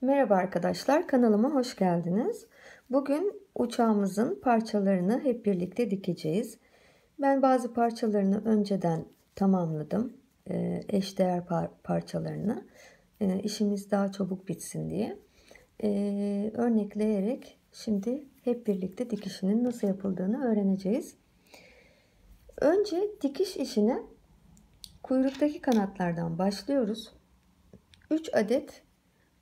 Merhaba arkadaşlar, kanalıma hoş geldiniz. Bugün uçağımızın parçalarını hep birlikte dikeceğiz. Ben bazı parçalarını önceden tamamladım. Eşdeğer parçalarını. İşimiz daha çabuk bitsin diye. Örnekleyerek şimdi hep birlikte dikişinin nasıl yapıldığını öğreneceğiz. Önce dikiş işine kuyruktaki kanatlardan başlıyoruz. 3 adet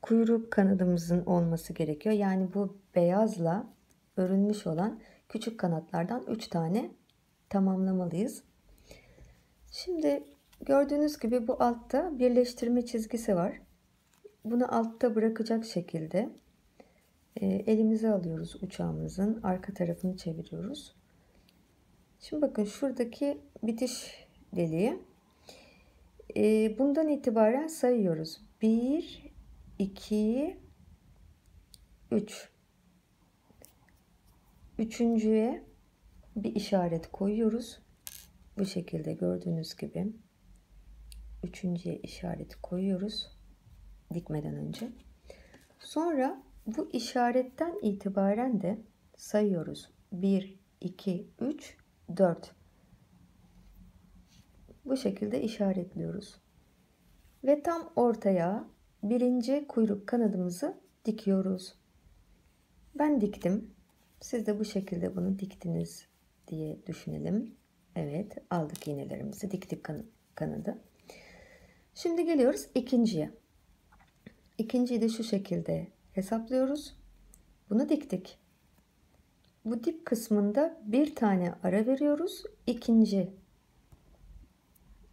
kuyruk kanadımızın olması gerekiyor. Yani bu beyazla örülmüş olan küçük kanatlardan 3 tane tamamlamalıyız. Şimdi gördüğünüz gibi bu altta birleştirme çizgisi var. Bunu altta bırakacak şekilde elimize alıyoruz uçağımızın arka tarafını çeviriyoruz. Şimdi bakın şuradaki bitiş deliği. Bundan itibaren sayıyoruz. 1, 2, 3. Üçüncüye bir işaret koyuyoruz. Bu şekilde gördüğünüz gibi. Üçüncüye işaret koyuyoruz. Dikmeden önce. Sonra bu işaretten itibaren de sayıyoruz. 1, 2, 3, 4. Bu şekilde işaretliyoruz. Ve tam ortaya birinci kuyruk kanadımızı dikiyoruz. Ben diktim. Siz de bu şekilde bunu diktiniz diye düşünelim. Evet, aldık iğnelerimizi, diktik kanadı. Şimdi geliyoruz ikinciye. İkinciyi de şu şekilde hesaplıyoruz. Bunu diktik. Bu dip kısmında bir tane ara veriyoruz. İkinci,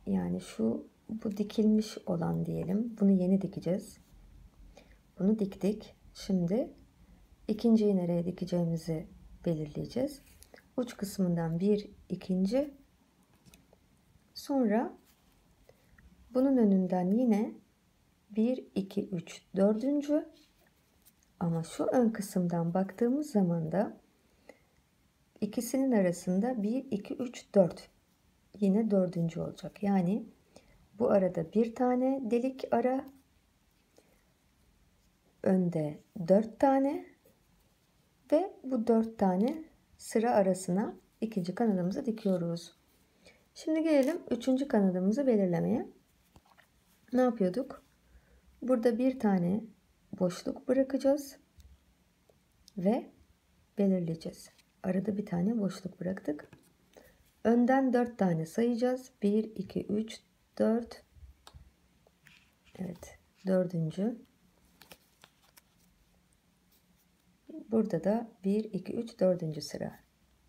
yani bu dikilmiş olan diyelim. Bunu yeni dikeceğiz. Bunu diktik. Şimdi ikinciyi nereye dikeceğimizi belirleyeceğiz. Uç kısmından bir ikinci, sonra bunun önünden yine 1 2 3 dördüncü, ama şu ön kısımdan baktığımız zaman da ikisinin arasında 1 2 3 4, yine dördüncü olacak. Yani bu arada bir tane delik ara, önde 4 tane ve bu 4 tane sıra arasına ikinci kanadımızı dikiyoruz. Şimdi gelelim üçüncü kanadımızı belirlemeye. Ne yapıyorduk? Burada bir tane boşluk bırakacağız ve belirleyeceğiz. Arada bir tane boşluk bıraktık. Önden 4 tane sayacağız. 1 2 3 4. Evet, dördüncü. Burada da 1 2 3 dördüncü sıra.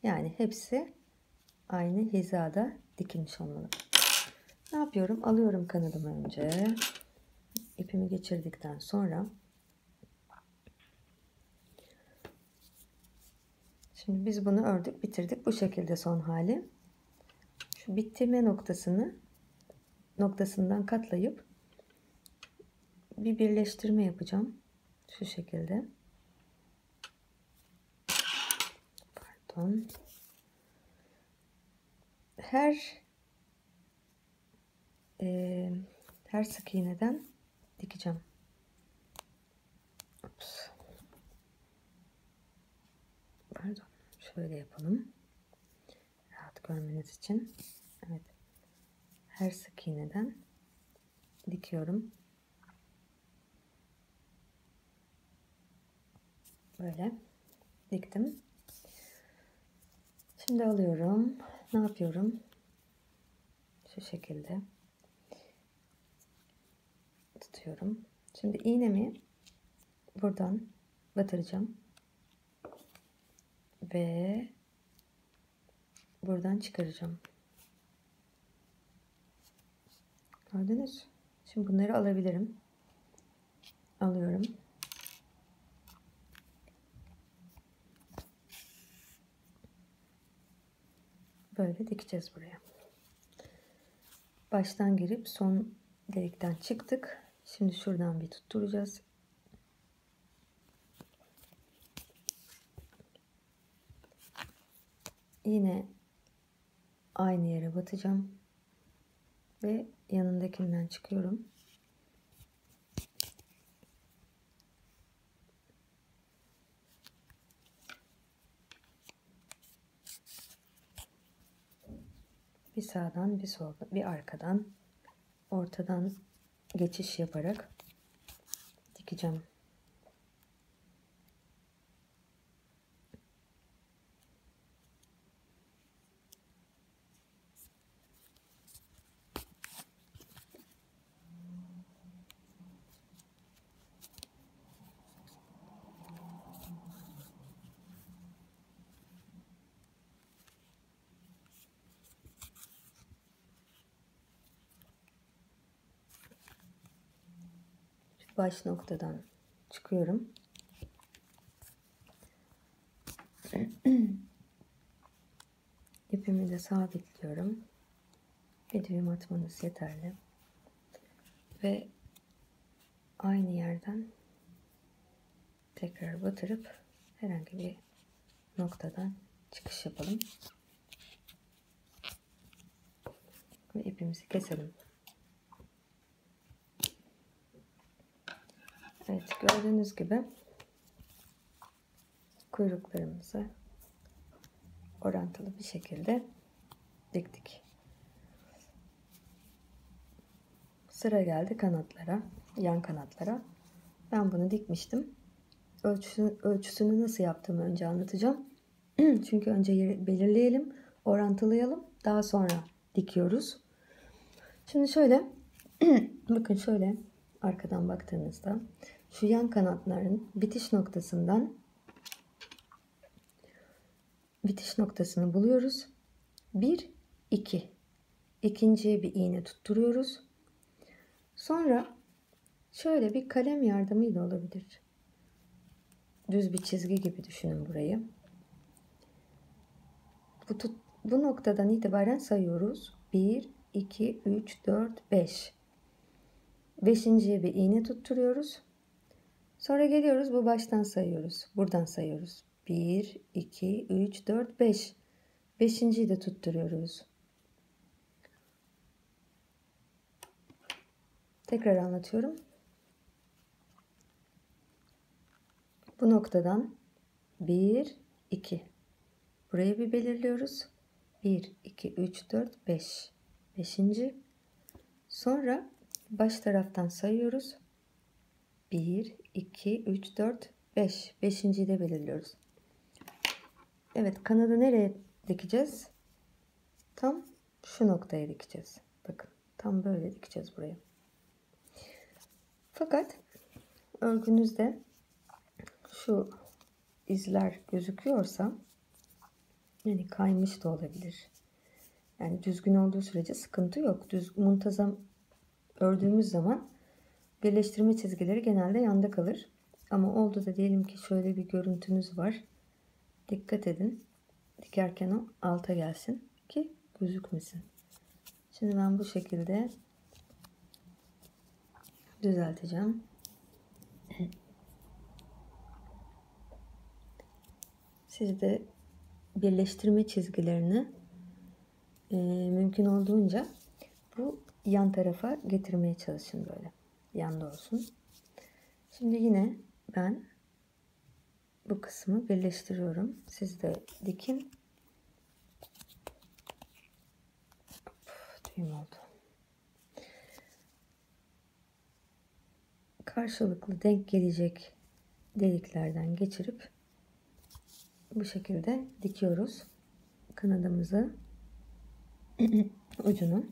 Yani hepsi aynı hizada dikilmiş olmalı. Ne yapıyorum? Alıyorum kanadımı önce. İpimi geçirdikten sonra şimdi biz bunu ördük, bitirdik. Bu şekilde son hali. Şu bitirme noktasından katlayıp bir birleştirme yapacağım. Şu şekilde. Pardon. Her sık iğneden dikeceğim. Ups. Pardon. Şöyle yapalım. Rahat görmeniz için. Evet. Her sık iğneden dikiyorum. Böyle diktim. Şimdi alıyorum. Ne yapıyorum? Şu şekilde tutuyorum. Şimdi iğnemi buradan batıracağım ve buradan çıkaracağım. Gördünüz? Şimdi bunları alabilirim. Alıyorum. Böyle dikeceğiz buraya. Baştan girip son delikten çıktık. Şimdi şuradan bir tutturacağız. Yine aynı yere batacağım ve yanındakinden çıkıyorum. bir sağdan bir soldan bir arkadan ortadan geçiş yaparak dikeceğim. Baş noktadan çıkıyorum. İpimi de sabitliyorum. Bir düğüm atmanız yeterli. Ve aynı yerden tekrar batırıp herhangi bir noktadan çıkış yapalım. Ve ipimizi keselim. Evet, gördüğünüz gibi kuyruklarımızı orantılı bir şekilde diktik. Sıra geldi kanatlara, yan kanatlara. Ben bunu dikmiştim. Ölçüsünü nasıl yaptığımı önce anlatacağım. Çünkü önce yeri belirleyelim, orantılayalım. Daha sonra dikiyoruz. Şimdi şöyle, bakın şöyle arkadan baktığınızda şu yan kanatların bitiş noktasını buluyoruz. 1, 2. İkinciye bir iğne tutturuyoruz. Sonra şöyle bir kalem yardımıyla olabilir. Düz bir çizgi gibi düşünün burayı. Bu noktadan itibaren sayıyoruz. 1, 2, 3, 4, 5. Beşinciye bir iğne tutturuyoruz. Sonra geliyoruz, bu baştan sayıyoruz. Buradan sayıyoruz. 1, 2, 3, 4, 5. Beşinciyi de tutturuyoruz. Tekrar anlatıyorum. Bu noktadan 1, 2. Burayı bir belirliyoruz. 1, 2, 3, 4, 5. Beşinci. Sonra baş taraftan sayıyoruz. 1, 2, 3, 4, 5. Beşinciyi de belirliyoruz. Evet, kanadı nereye dikeceğiz? Tam şu noktaya dikeceğiz. Bakın, tam böyle dikeceğiz buraya. Fakat örgünüzde şu izler gözüküyorsa, yani kaymış da olabilir. Yani düzgün olduğu sürece sıkıntı yok. Muntazam ördüğümüz zaman birleştirme çizgileri genelde yanda kalır. Ama oldu da diyelim ki şöyle bir görüntünüz var. Dikkat edin. Dikerken o alta gelsin ki gözükmesin. Şimdi ben bu şekilde düzelteceğim. Siz de birleştirme çizgilerini mümkün olduğunca bu yan tarafa getirmeye çalışın, böyle yanda olsun. Şimdi yine ben bu kısmı birleştiriyorum. Siz de dikin. Düğüm oldu. Karşılıklı denk gelecek deliklerden geçirip bu şekilde dikiyoruz kanadımızı ucunu.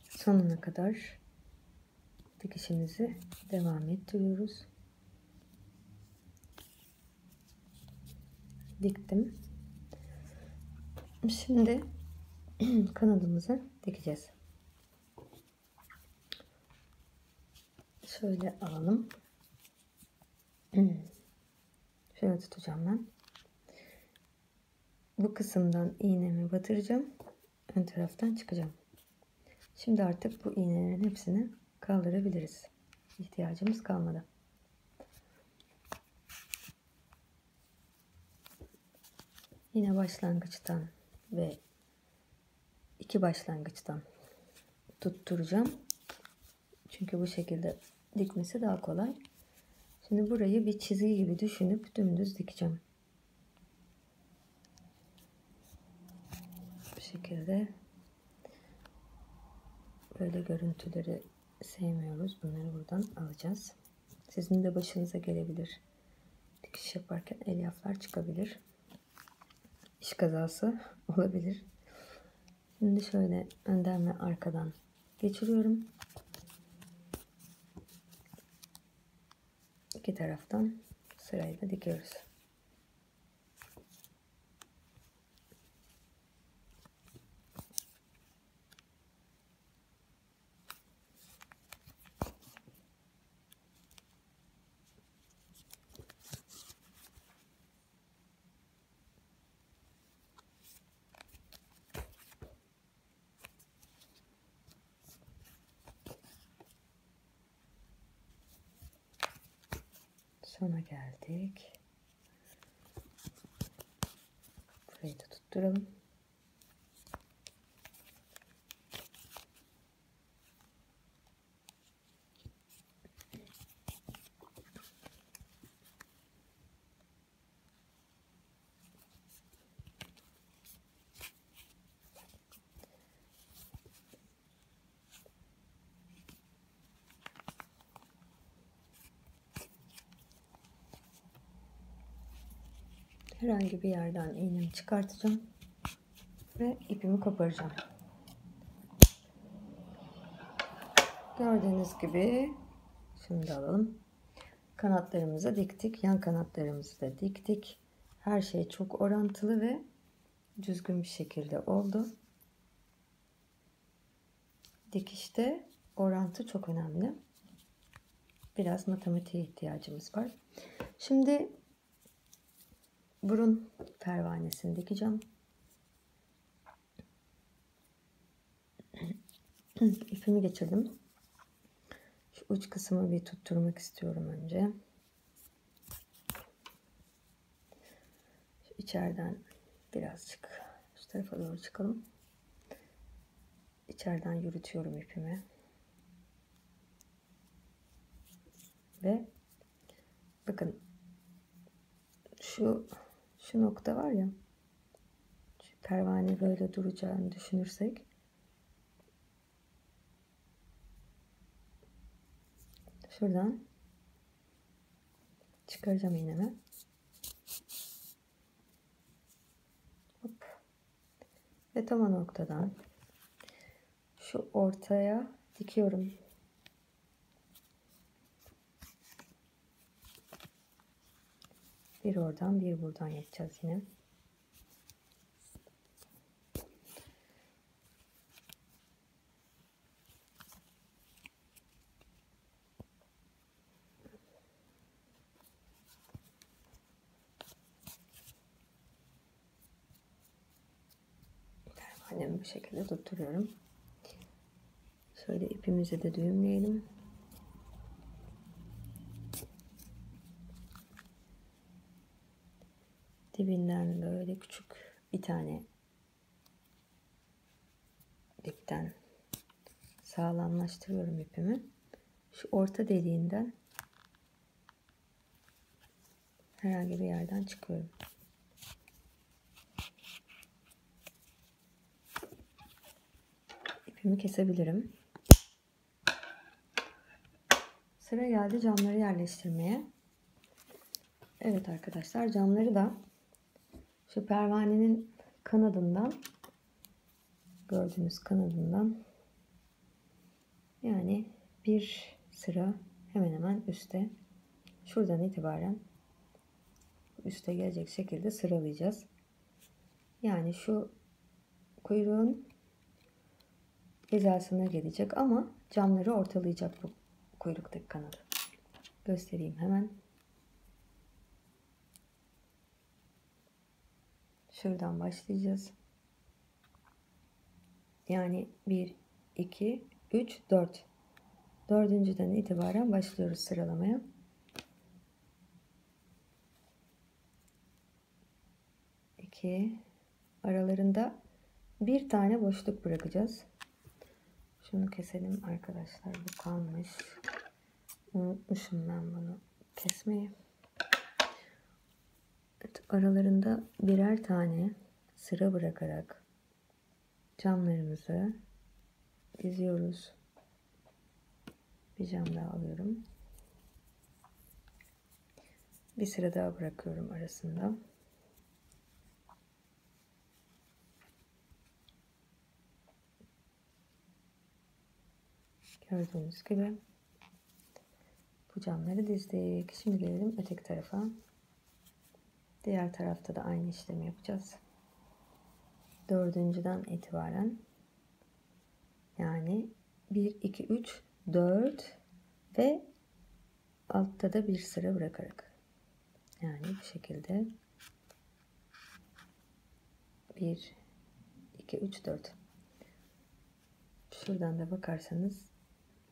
Sonuna kadar dikişimizi devam ettiriyoruz. Diktim. Şimdi kanadımızı dikeceğiz. Şöyle alalım. Şöyle tutacağım ben. Bu kısımdan iğnemi batıracağım. Ön taraftan çıkacağım. Şimdi artık bu iğnelerin hepsini kaldırabiliriz. İhtiyacımız kalmadı. Yine başlangıçtan ve iki başlangıçtan tutturacağım. Çünkü bu şekilde dikmesi daha kolay. Şimdi burayı bir çizgi gibi düşünüp dümdüz dikeceğim. Bu şekilde. Böyle görüntüleri sevmiyoruz. Bunları buradan alacağız. Sizin de başınıza gelebilir. Dikiş yaparken elyaflar çıkabilir. İş kazası olabilir. Şimdi şöyle önden ve arkadan geçiriyorum. İki taraftan sırayla dikiyoruz. Sona geldik. Burayı da tutturalım. Herhangi bir yerden iğnemi çıkartacağım ve ipimi koparacağım. Gördüğünüz gibi şunu da alalım. Kanatlarımızı diktik. Yan kanatlarımızı da diktik. Her şey çok orantılı ve düzgün bir şekilde oldu. Dikişte orantı çok önemli. Biraz matematiğe ihtiyacımız var. Şimdi burun pervanesini dikeceğim. İpimi geçirdim. Şu uç kısmı bir tutturmak istiyorum önce. Şu içeriden birazcık şu tarafa doğru çıkalım. İçeriden yürütüyorum ipimi. Ve bakın şu nokta var ya, şu pervane böyle duracağını düşünürsek şuradan çıkaracağım iğnemi. Hop. Ve tam o noktadan şu ortaya dikiyorum. Bir oradan bir buradan yapacağız yine. Pervanemi bu şekilde tutturuyorum. Şöyle ipimizi de düğümleyelim. Dibinden böyle küçük bir tane dipten sağlamlaştırıyorum ipimi. Şu orta deliğinden herhangi bir yerden çıkıyorum. İpimi kesebilirim. Sıra geldi camları yerleştirmeye. Evet arkadaşlar, camları da şu pervanenin kanadından, gördüğünüz kanadından, yani bir sıra hemen hemen üstte, şuradan itibaren üste gelecek şekilde sıralayacağız. Yani şu kuyruğun hizasına gelecek ama camları ortalayacak bu kuyruktaki kanadı. Göstereyim hemen. Şuradan başlayacağız. Yani 1, 2, 3, 4. Dördüncüden itibaren başlıyoruz sıralamaya. Aralarında bir tane boşluk bırakacağız. Şunu keselim arkadaşlar. Bu kalmış. Unutmuşum ben bunu kesmeyi. Evet, aralarında birer tane sıra bırakarak camlarımızı diziyoruz. Bir cam daha alıyorum. Bir sıra daha bırakıyorum arasında. Gördüğünüz gibi bu camları dizdik. Şimdi gelelim öteki tarafa. Diğer tarafta da aynı işlemi yapacağız. Dördüncüden itibaren, yani 1, 2, 3, 4 ve altta da bir sıra bırakarak. Yani bu şekilde 1, 2, 3, 4. Şuradan da bakarsanız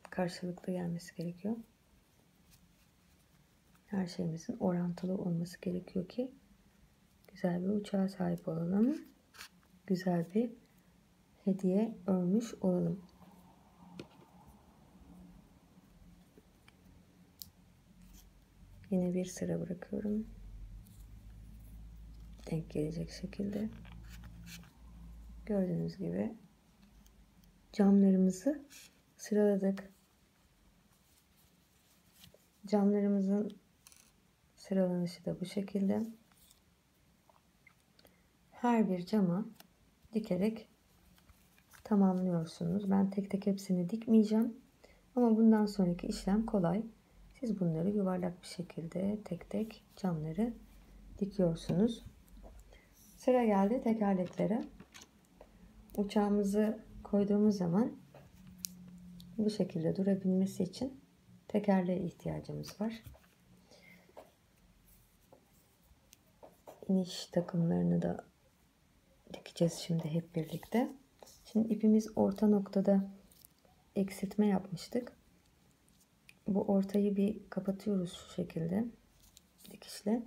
karşılıklı gelmesi gerekiyor. Her şeyimizin orantılı olması gerekiyor ki güzel bir uçağa sahip olalım. Güzel bir hediye örmüş olalım. Yine bir sıra bırakıyorum. Denk gelecek şekilde. Gördüğünüz gibi camlarımızı sıraladık. Camlarımızın sıralanışı da bu şekilde. Her bir cama dikerek tamamlıyorsunuz. Ben tek tek hepsini dikmeyeceğim. Ama bundan sonraki işlem kolay. Siz bunları yuvarlak bir şekilde tek tek camları dikiyorsunuz. Sıra geldi tekerleklere. Uçağımızı koyduğumuz zaman bu şekilde durabilmesi için tekerleğe ihtiyacımız var. İniş takımlarını da dikeceğiz şimdi hep birlikte. Şimdi ipimiz orta noktada eksiltme yapmıştık. Bu ortayı bir kapatıyoruz şu şekilde dikişle.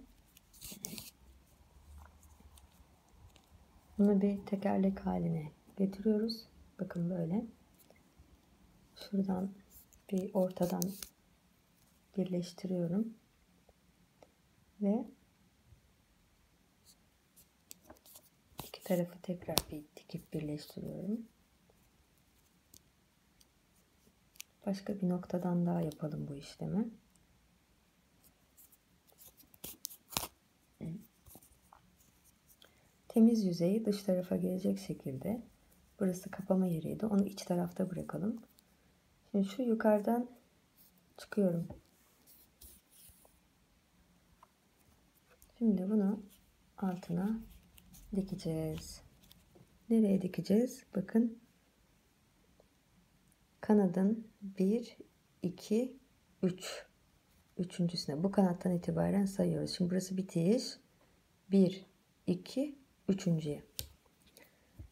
Bunu bir tekerlek haline getiriyoruz. Bakın böyle. Şuradan bir ortadan birleştiriyorum. Ve iki tarafı tekrar bir dikip birleştiriyorum. Başka bir noktadan daha yapalım bu işlemi. Temiz yüzeyi dış tarafa gelecek şekilde, burası kapama yeriydi, onu iç tarafta bırakalım. Şimdi şu yukarıdan çıkıyorum. Şimdi bunu altına dikeceğiz. Nereye dikeceğiz? Bakın, kanadın 1, 2, 3. Üçüncüsüne bu kanattan itibaren sayıyoruz. Şimdi burası bitiş. 1, 2, üçüncüye.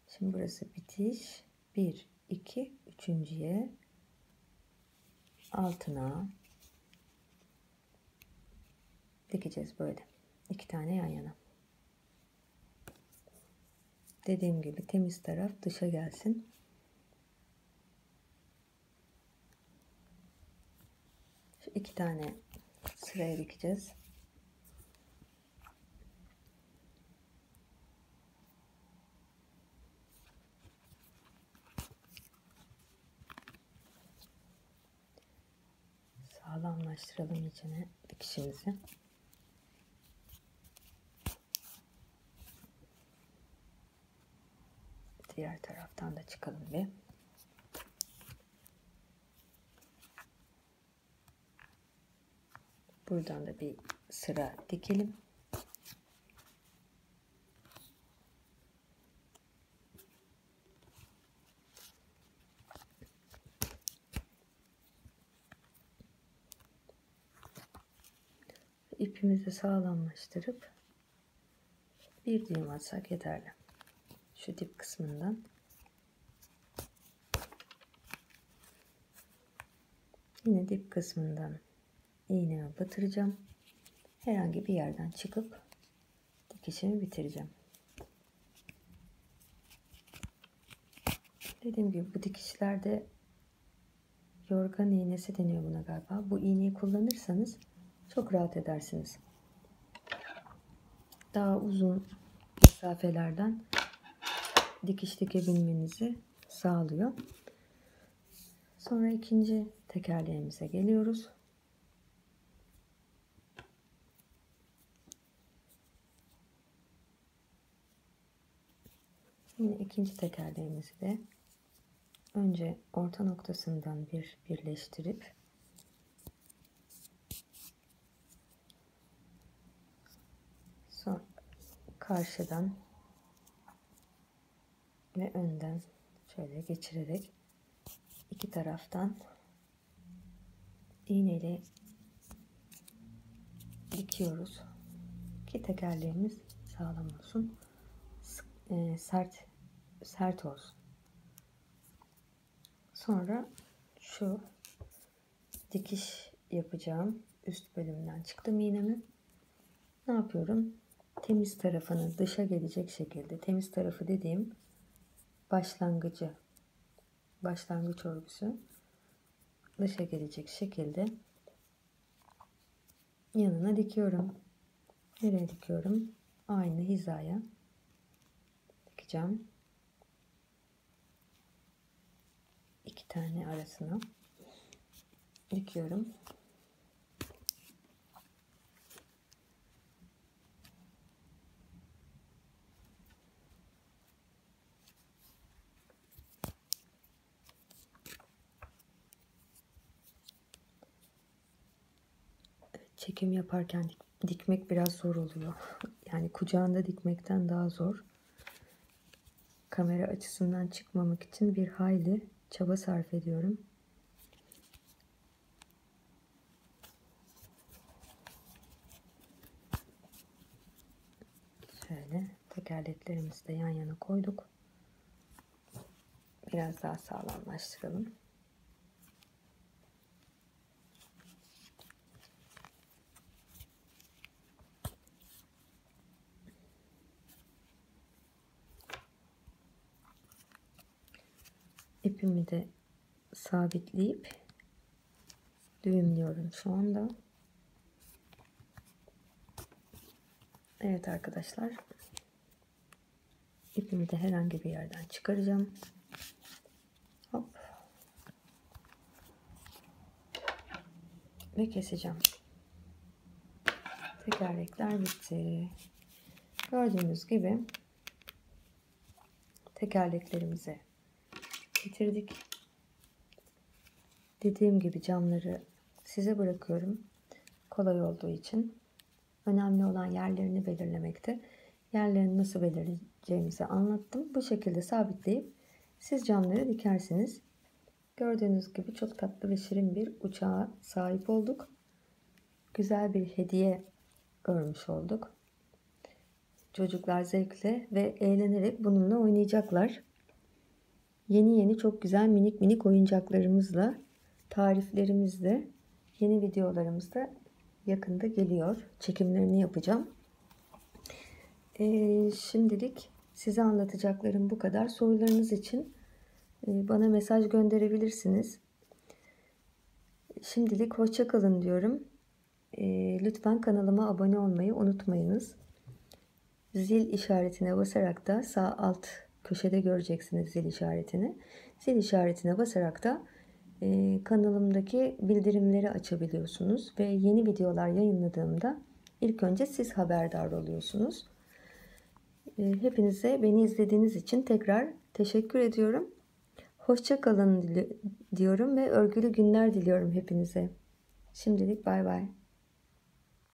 Şimdi burası bitiş. 1, 2, üçüncüye. Altına dikeceğiz böyle. 2 tane yan yana. Dediğim gibi temiz taraf dışa gelsin. Şu 2 tane sıraya dikeceğiz. Sağlamlaştıralım iyicene dikişimizi. Diğer taraftan da çıkalım bir. Buradan da bir sıra dikelim. İpimizi sağlamlaştırıp bir düğüm atsak yeterli. Şu dip kısmından. Yine dip kısmından iğnemi batıracağım. Herhangi bir yerden çıkıp dikişimi bitireceğim. Dediğim gibi bu dikişlerde yorgan iğnesi deniyor buna galiba. Bu iğneyi kullanırsanız çok rahat edersiniz. Daha uzun mesafelerden dikiş dikebilmenizi sağlıyor. Sonra ikinci tekerleğimize geliyoruz. Yine ikinci tekerleğimizi de önce orta noktasından birleştirip sonra karşıdan ve önden şöyle geçirerek iki taraftan iğneyle dikiyoruz ki tekerleğimiz sağlam olsun, sert olsun. Sonra şu dikiş yapacağım üst bölümden çıktım iğnemi. Ne yapıyorum? Temiz tarafını dışa gelecek şekilde, temiz tarafı dediğim başlangıç örgüsü dışa gelecek şekilde yanına dikiyorum. Nereye dikiyorum? Aynı hizaya dikeceğim. İki tane arasına dikiyorum. Çekim yaparken dikmek biraz zor oluyor. Yani kucağında dikmekten daha zor. Kamera açısından çıkmamak için bir hayli çaba sarf ediyorum. Şöyle tekerleklerimizi de yan yana koyduk. Biraz daha sağlamlaştıralım. İpimi de sabitleyip düğümlüyorum şu anda. Evet arkadaşlar, ipimi de herhangi bir yerden çıkaracağım. Hop. Ve keseceğim. Tekerlekler bitti. Gördüğünüz gibi tekerleklerimizi bitirdik. Dediğim gibi camları size bırakıyorum. Kolay olduğu için. Önemli olan yerlerini belirlemekte. Yerlerini nasıl belirleyeceğimizi anlattım. Bu şekilde sabitleyip siz camları dikersiniz. Gördüğünüz gibi çok tatlı ve şirin bir uçağa sahip olduk. Güzel bir hediye görmüş olduk. Çocuklar zevkle ve eğlenerek bununla oynayacaklar. Yeni çok güzel minik oyuncaklarımızla, tariflerimizle yeni videolarımızda yakında geliyor. Çekimlerini yapacağım. Şimdilik size anlatacaklarım bu kadar. Sorularınız için bana mesaj gönderebilirsiniz. Şimdilik hoşça kalın diyorum. Lütfen kanalıma abone olmayı unutmayınız. Zil işaretine basarak da sağ alt köşede göreceksiniz zil işaretini. Zil işaretine basarak da kanalımdaki bildirimleri açabiliyorsunuz ve yeni videolar yayınladığımda ilk önce siz haberdar oluyorsunuz. Hepinize beni izlediğiniz için tekrar teşekkür ediyorum. Hoşça kalın diyorum ve örgülü günler diliyorum hepinize. Şimdilik bay bay.